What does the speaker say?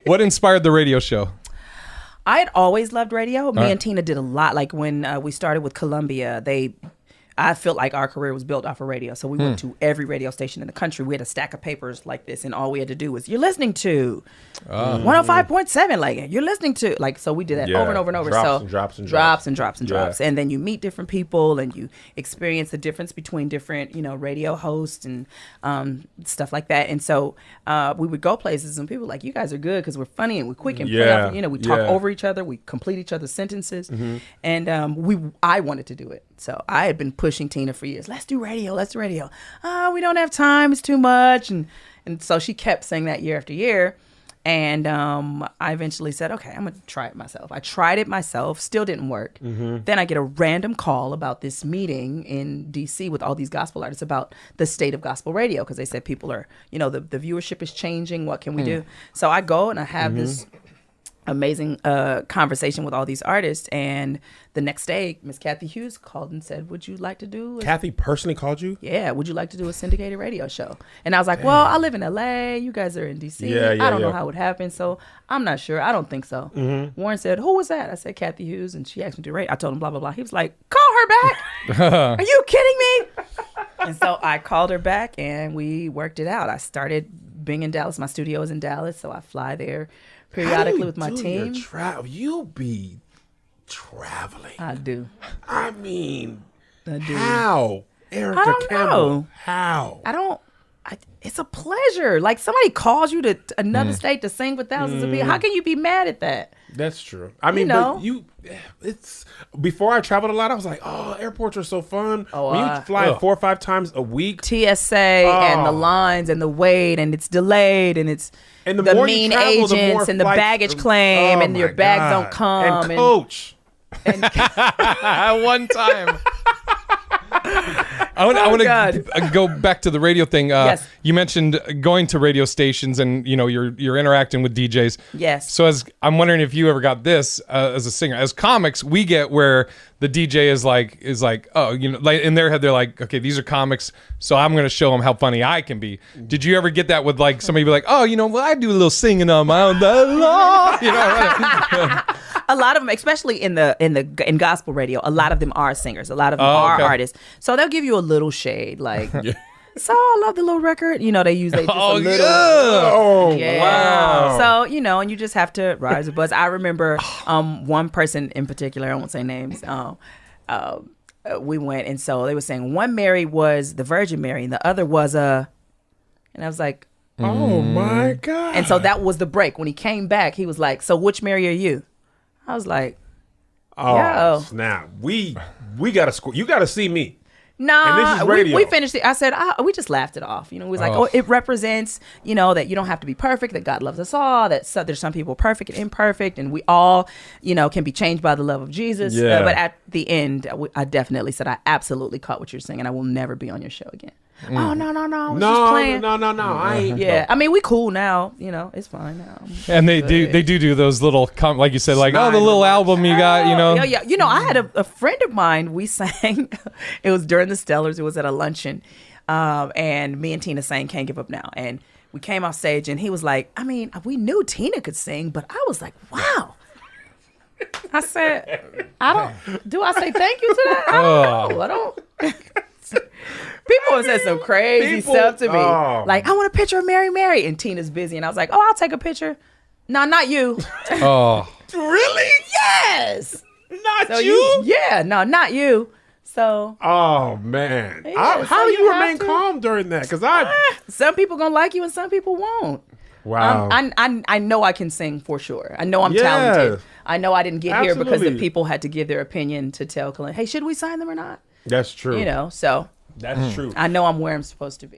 What inspired the radio show? I had always loved radio. Me and Tina did a lot. Like when we started with Columbia, I felt like our career was built off of radio. So we went to every radio station in the country. We had a stack of papers like this, and all we had to do was, you're listening to 105.7. Like, you're listening to, like, so we did that over and over and over. Drops and drops. Yeah. And then you meet different people and you experience the difference between different, radio hosts and stuff like that. And so we would go places and people were like, you guys are good because we're funny and we're quick and we talk over each other. We complete each other's sentences. And I wanted to do it. So I had been pushing Tina for years. Let's do radio. We don't have time. It's too much. And so she kept saying that year after year. And I eventually said, okay, I'm going to try it myself. I tried it myself. Still didn't work. Then I get a random call about this meeting in D.C. with all these gospel artists about the state of gospel radio. Because they said people are, the viewership is changing. What can we do? So I go and I have this amazing conversation with all these artists, and the next day Miss Kathy Hughes called and said, would you like to do Kathy personally called you? Yeah, would you like to do a syndicated radio show? And I was like, well, I live in LA, you guys are in DC. I don't know how it would happen, so I'm not sure. I don't think so. Warren said, who was that? I said, Kathy Hughes, and she asked me to do radio. I told him blah blah blah. He was like, call her back. Are you kidding me? And so I called her back and we worked it out. I started being in Dallas. My studio is in Dallas, so I fly there periodically with my team. You be traveling. I do. I mean, I do. How? Erica I don't Campbell. know. How? It's a pleasure. Like, somebody calls you to another state to sing for thousands of people. How can you be mad at that? That's true. I mean, but it's before I traveled a lot, I was like, oh, airports are so fun. When you fly 4 or 5 times a week. TSA and the lines and the wait and it's delayed and it's and the mean agents and the baggage claim and your bags don't come. And coach. One time. I want to go back to the radio thing. Yes. You mentioned going to radio stations and you're interacting with DJs. Yes. So I'm wondering if you ever got this as a singer. As comics, we get where the DJ is like like in their head they're like, okay, these are comics, so I'm going to show them how funny I can be. Did you ever get that with like somebody be like, oh, I do a little singing on my own, A lot of them, especially in gospel radio, a lot of them are singers. A lot of them are artists. So they'll give you a little shade, like, so I love the little record. They use a little. Oh, yeah. Wow. So, and you just have to rise above. I remember one person in particular, I won't say names, we went, and so they were saying one Mary was the Virgin Mary and the other was and I was like, oh my God. And so that was the break. When he came back, he was like, so which Mary are you? I was like, yo. Snap. We got to score. You got to see me. No, and this is radio. We finished it. I said, we just laughed it off. It was like, it represents, that you don't have to be perfect, that God loves us all, that there's some people perfect and imperfect, and we all, can be changed by the love of Jesus. Yeah. But at the end, I definitely said, I absolutely caught what you're saying, and I will never be on your show again. Oh, no. I was just playing. No. I ain't. Yeah. I mean, we cool now. It's fine now. And they do those little, like you said, like, the little album you got, Yeah. I had a friend of mine, we sang, it was during the Stellars, it was at a luncheon, and me and Tina sang Can't Give Up Now. And we came off stage and he was like, I mean, we knew Tina could sing, but I was like, wow. I said, do I say thank you to that? I don't. People have said some crazy stuff to me. Like, I want a picture of Mary. And Tina's busy. And I was like, I'll take a picture. No, not you. Oh. Really? Yes. Not you? Yeah, no, not you. So. Oh, man. Yeah, how do you remain calm during that? Because some people going to like you and some people won't. Wow. I know I can sing for sure. I know I'm talented. I know I didn't get here because the people had to give their opinion to tell Colin, hey, should we sign them or not? That's true. So. That's true. I know I'm where I'm supposed to be.